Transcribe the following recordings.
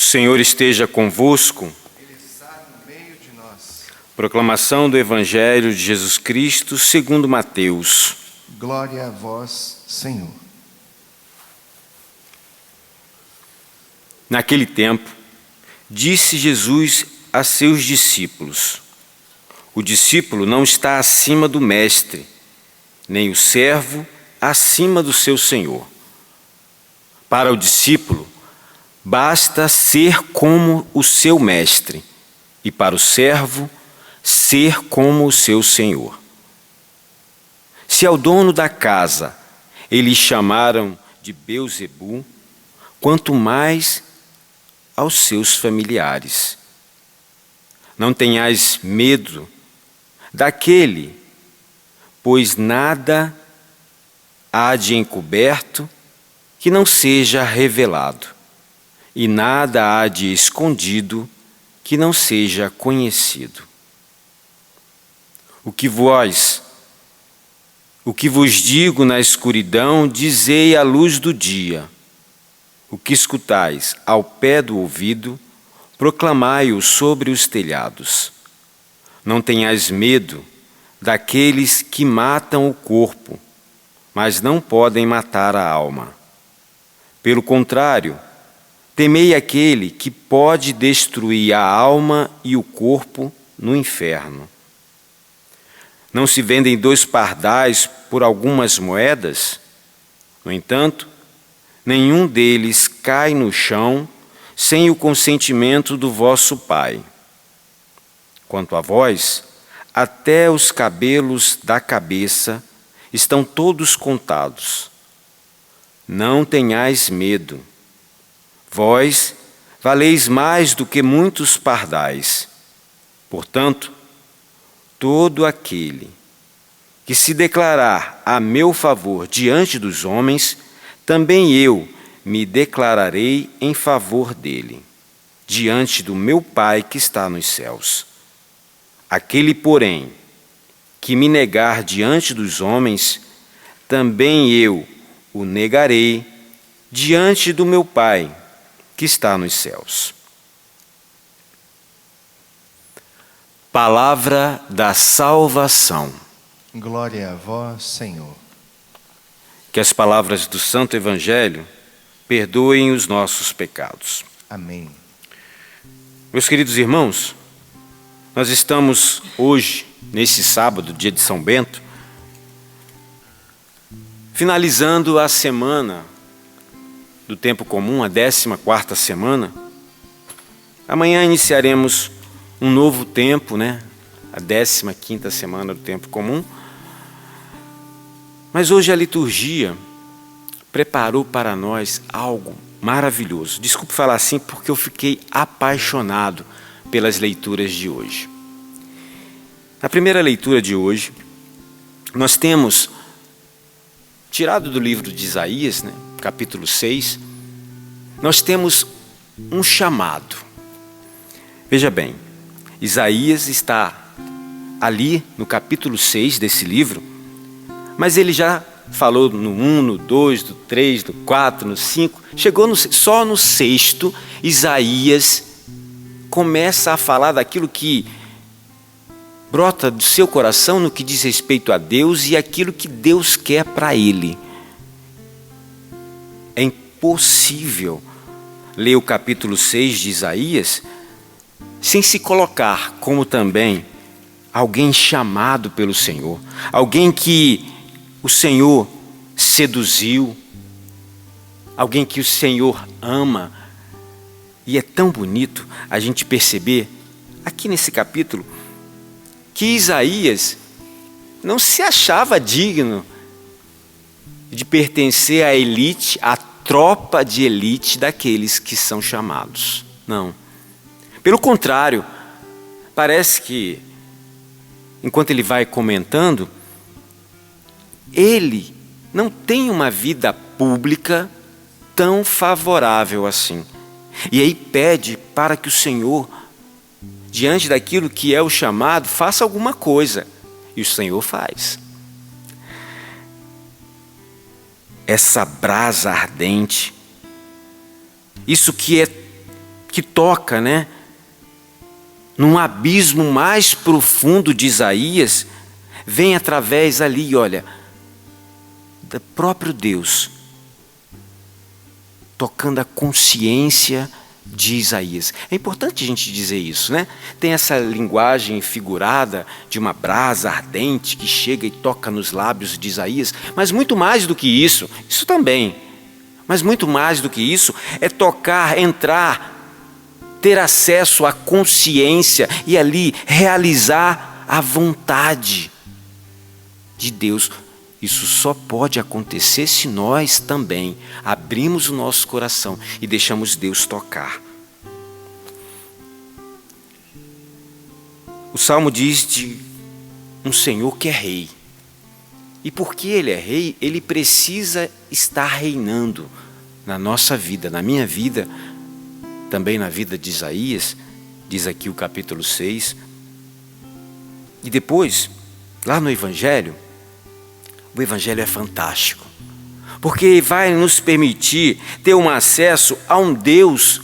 Senhor esteja convosco. Ele está no meio de nós. Proclamação do Evangelho de Jesus Cristo segundo Mateus. Glória a vós, Senhor. Naquele tempo, disse Jesus a seus discípulos: o discípulo não está acima do mestre, nem o servo acima do seu senhor. Para o discípulo, basta ser como o seu mestre, e para o servo, ser como o seu senhor. Se ao dono da casa eles chamaram de Beelzebu, quanto mais aos seus familiares. Não tenhais medo daquele, pois nada há de encoberto que não seja revelado, e nada há de escondido que não seja conhecido. O que vos digo na escuridão, dizei à luz do dia. O que escutais ao pé do ouvido, proclamai-o sobre os telhados. Não tenhais medo daqueles que matam o corpo, mas não podem matar a alma. Pelo contrário, temei aquele que pode destruir a alma e o corpo no inferno. Não se vendem 2 pardais por algumas moedas? No entanto, nenhum deles cai no chão sem o consentimento do vosso Pai. Quanto a vós, até os cabelos da cabeça estão todos contados. Não tenhais medo. Vós valeis mais do que muitos pardais. Portanto, todo aquele que se declarar a meu favor diante dos homens, também eu me declararei em favor dele, diante do meu Pai que está nos céus. Aquele, porém, que me negar diante dos homens, também eu o negarei diante do meu Pai que está nos céus. Palavra da salvação. Glória a vós, Senhor. Que as palavras do Santo Evangelho perdoem os nossos pecados. Amém. Meus queridos irmãos, nós estamos hoje, nesse sábado, dia de São Bento, finalizando a semana do tempo comum, a 14ª semana. Amanhã iniciaremos um novo tempo, a 15ª semana do tempo comum. Mas hoje a liturgia preparou para nós algo maravilhoso. Desculpe falar assim porque eu fiquei apaixonado pelas leituras de hoje. Na primeira leitura de hoje, nós temos, tirado do livro de Isaías, capítulo 6, nós temos um chamado. Veja bem, Isaías está ali no capítulo 6 desse livro, mas ele já falou no 1, no 2, no 3, no 4, no 5, chegou só no 6º, Isaías começa a falar daquilo que brota do seu coração no que diz respeito a Deus e aquilo que Deus quer para ele. É impossível ler o capítulo 6 de Isaías sem se colocar como também alguém chamado pelo Senhor, alguém que o Senhor seduziu, alguém que o Senhor ama. E é tão bonito a gente perceber aqui nesse capítulo que Isaías não se achava digno de pertencer à elite, à tropa de elite daqueles que são chamados. Não. Pelo contrário, parece que, enquanto ele vai comentando, ele não tem uma vida pública tão favorável assim. E aí pede para que o Senhor, diante daquilo que é o chamado, faça alguma coisa. E o Senhor faz. Essa brasa ardente, isso que que toca, né, num abismo mais profundo de Isaías, vem através ali, olha, do próprio Deus, tocando a consciência de Isaías. É importante a gente dizer isso, né? Tem essa linguagem figurada de uma brasa ardente que chega e toca nos lábios de Isaías, mas muito mais do que isso também, mas muito mais do que isso, é tocar, entrar, ter acesso à consciência e ali realizar a vontade de Deus. Isso só pode acontecer se nós também abrimos o nosso coração e deixamos Deus tocar. O Salmo diz de um Senhor que é rei. E porque Ele é rei, Ele precisa estar reinando na nossa vida, na minha vida, também na vida de Isaías, diz aqui o capítulo 6. E depois, lá no Evangelho, o Evangelho é fantástico, porque vai nos permitir ter um acesso a um Deus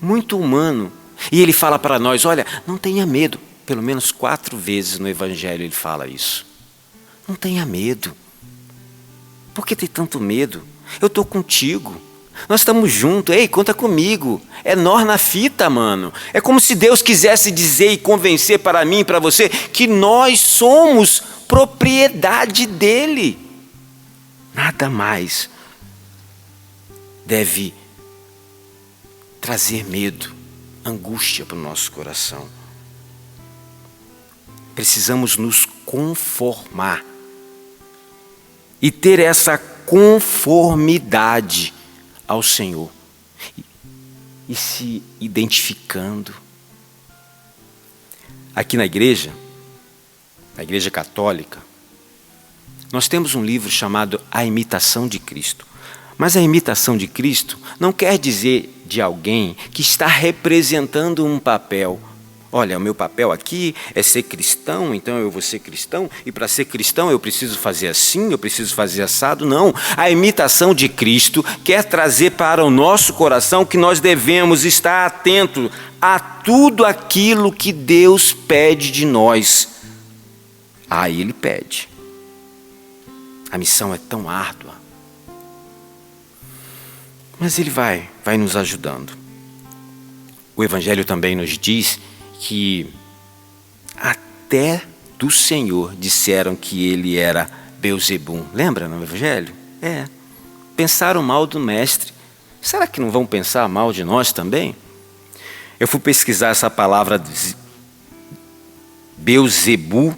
muito humano. E Ele fala para nós, olha, não tenha medo. Pelo menos 4 vezes no Evangelho Ele fala isso. Não tenha medo. Por que ter tanto medo? Eu estou contigo. Nós estamos juntos. Ei, conta comigo. É nós na fita, mano. É como se Deus quisesse dizer e convencer para mim e para você que nós somos propriedade dele. Nada mais deve trazer medo, angústia para o nosso coração. Precisamos nos conformar e ter essa conformidade ao Senhor e se identificando. Aqui na igreja católica, nós temos um livro chamado A Imitação de Cristo. Mas a imitação de Cristo não quer dizer de alguém que está representando um papel. Olha, o meu papel aqui é ser cristão, então eu vou ser cristão, e para ser cristão eu preciso fazer assim, eu preciso fazer assado. Não, a imitação de Cristo quer trazer para o nosso coração que nós devemos estar atentos a tudo aquilo que Deus pede de nós. Aí Ele pede. A missão é tão árdua, mas Ele vai nos ajudando. O Evangelho também nos diz que até do Senhor disseram que Ele era Beelzebum. Lembra no Evangelho? Pensaram mal do Mestre. Será que não vão pensar mal de nós também? Eu fui pesquisar essa palavra Beelzebu,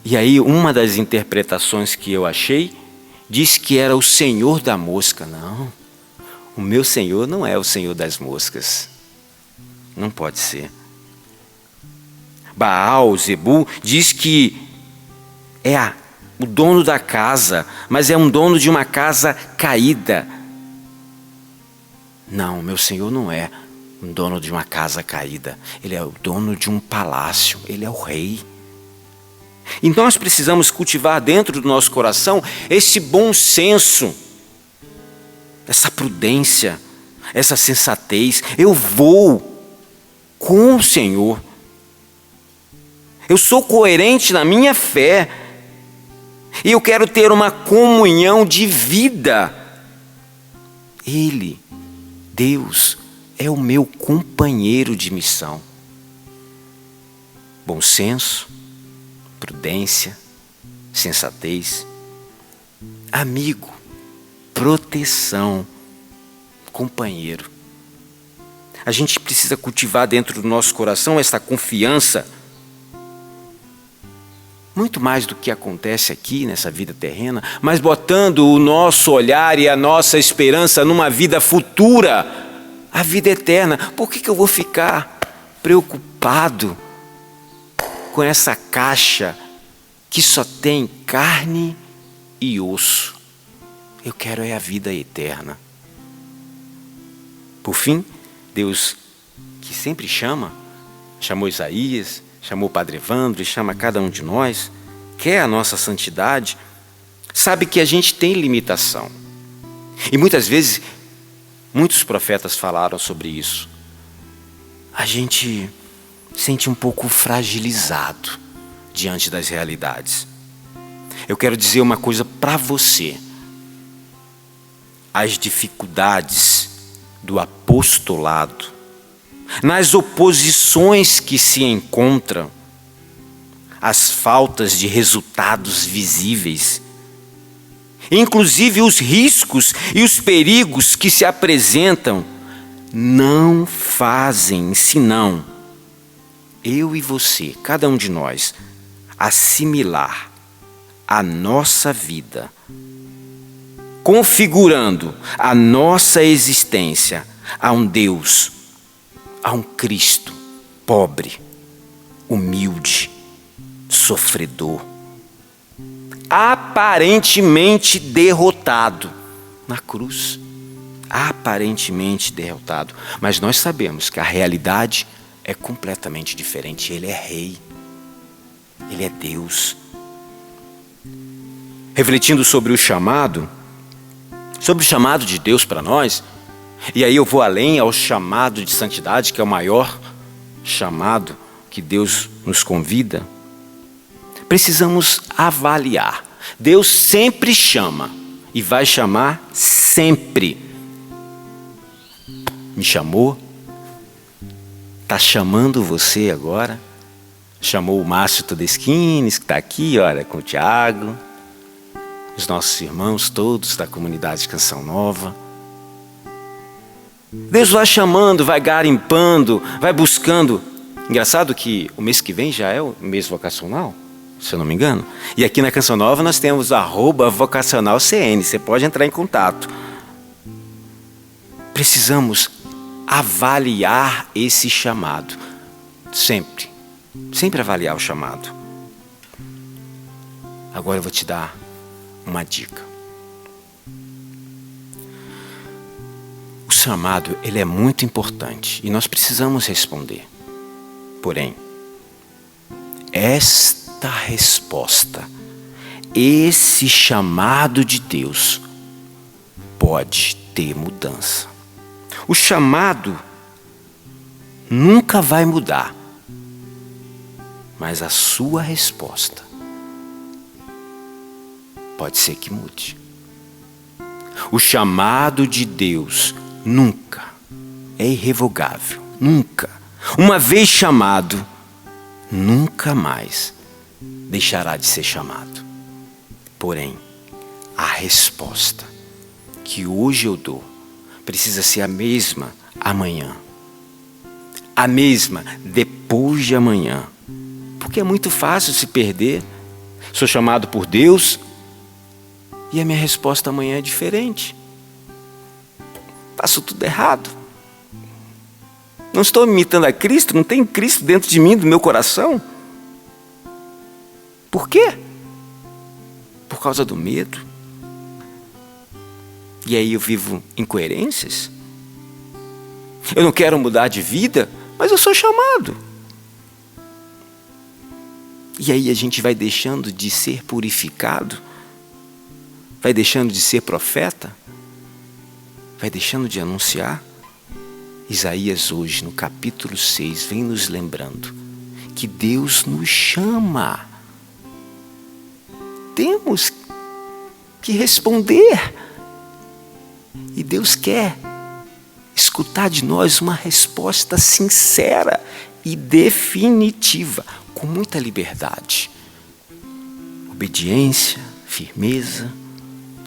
e aí uma das interpretações que eu achei diz que era o Senhor da mosca. Não, o meu Senhor não é o Senhor das moscas. Não pode ser. Baal, Zebu, diz que é o dono da casa, mas é um dono de uma casa caída. Não, meu Senhor não é um dono de uma casa caída. Ele é o dono de um palácio. Ele é o rei. E nós precisamos cultivar dentro do nosso coração esse bom senso, essa prudência, essa sensatez. Eu vou com o Senhor. Eu sou coerente na minha fé. E eu quero ter uma comunhão de vida. Ele, Deus, é o meu companheiro de missão. Bom senso, prudência, sensatez, amigo, proteção, companheiro. A gente precisa cultivar dentro do nosso coração essa confiança, muito mais do que acontece aqui nessa vida terrena, mas botando o nosso olhar e a nossa esperança numa vida futura, a vida eterna. Por que eu vou ficar preocupado com essa caixa que só tem carne e osso? Eu quero a vida eterna. Por fim, Deus, que sempre chamou Isaías, chamou o Padre Evandro e chama cada um de nós, quer a nossa santidade, sabe que a gente tem limitação. E muitas vezes Muitos profetas falaram sobre isso. A gente sente um pouco fragilizado diante das realidades. Eu quero dizer uma coisa para você. As dificuldades do apostolado, nas oposições que se encontram, as faltas de resultados visíveis, inclusive os riscos e os perigos que se apresentam, não fazem senão eu e você, cada um de nós, assimilar a nossa vida, configurando a nossa existência a um Deus, a um Cristo pobre, humilde, sofredor, aparentemente derrotado na cruz, aparentemente derrotado, mas nós sabemos que a realidade é completamente diferente. Ele é rei, ele é Deus. Refletindo sobre o chamado de Deus para nós, e aí eu vou além ao chamado de santidade, que é o maior chamado que Deus nos convida. Precisamos avaliar. Deus sempre chama e vai chamar sempre. Me chamou? Está chamando você agora? Chamou o Márcio Todeschines, que está aqui, olha, com o Tiago, os nossos irmãos todos da comunidade Canção Nova. Deus vai chamando, vai garimpando, vai buscando. Engraçado que o mês que vem já é o mês vocacional, se eu não me engano. E aqui na Canção Nova nós temos @vocacionalcn. Você pode entrar em contato. Precisamos avaliar esse chamado. Sempre avaliar o chamado. Agora eu vou te dar uma dica. O chamado, ele é muito importante e nós precisamos responder. Porém, esta resposta, esse chamado de Deus, pode ter mudança. O chamado nunca vai mudar, mas a sua resposta pode ser que mude. O chamado de Deus nunca é irrevogável, nunca. Uma vez chamado, nunca mais deixará de ser chamado. Porém, a resposta que hoje eu dou precisa ser a mesma amanhã, a mesma depois de amanhã, porque é muito fácil se perder. Sou chamado por Deus e a minha resposta amanhã é diferente. Faço tudo errado. Não estou imitando a Cristo, não tem Cristo dentro de mim, do meu coração. Por quê? Por causa do medo. E aí eu vivo incoerências. Eu não quero mudar de vida, mas eu sou chamado. E aí a gente vai deixando de ser purificado, vai deixando de ser profeta, vai deixando de anunciar. Isaías hoje, no capítulo 6, vem nos lembrando que Deus nos chama. Temos que responder. E Deus quer escutar de nós uma resposta sincera e definitiva, com muita liberdade. Obediência, firmeza,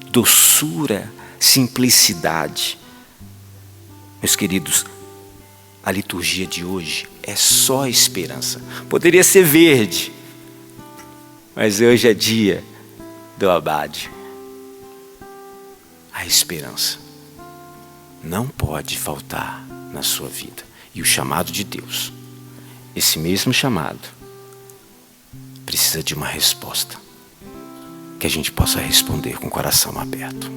doçura, simplicidade. Meus queridos, a liturgia de hoje é só esperança. Poderia ser verde, mas hoje é dia do abade. A esperança não pode faltar na sua vida. E o chamado de Deus, esse mesmo chamado, precisa de uma resposta, que a gente possa responder com o coração aberto.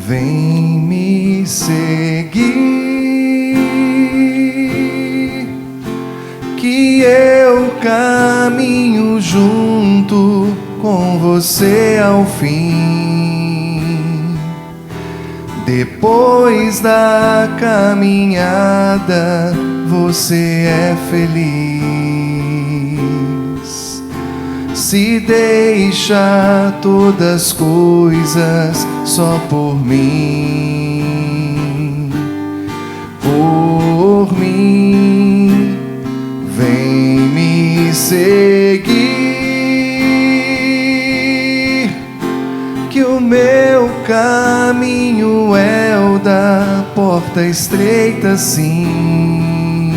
Vem me seguir, que eu caminho junto com você ao fim. Depois da caminhada, você é feliz. Se deixa todas as coisas só por mim, vem me seguir, que o meu caminho é o da porta estreita, sim.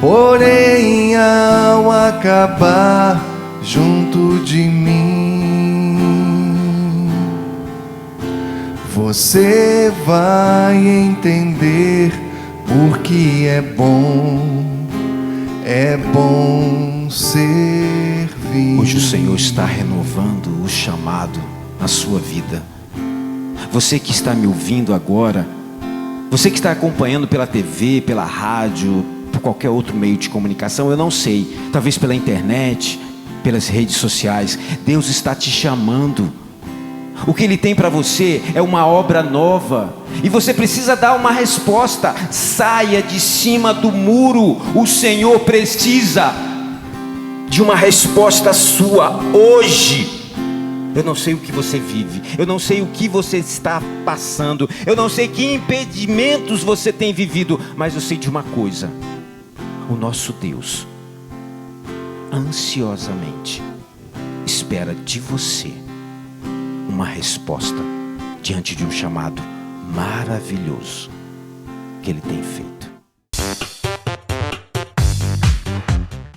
Porém, ao acabar junto de mim, você vai entender porque é bom servir. Hoje o Senhor está renovando o chamado na sua vida. Você que está me ouvindo agora, você que está acompanhando pela TV, pela rádio, por qualquer outro meio de comunicação, eu não sei, talvez pela internet, pelas redes sociais, Deus está te chamando. O que Ele tem para você é uma obra nova, e você precisa dar uma resposta. Saia de cima do muro. O Senhor precisa de uma resposta sua hoje. Eu não sei o que você vive, eu não sei o que você está passando, eu não sei que impedimentos você tem vivido, mas eu sei de uma coisa: o nosso Deus ansiosamente espera de você uma resposta diante de um chamado maravilhoso que Ele tem feito.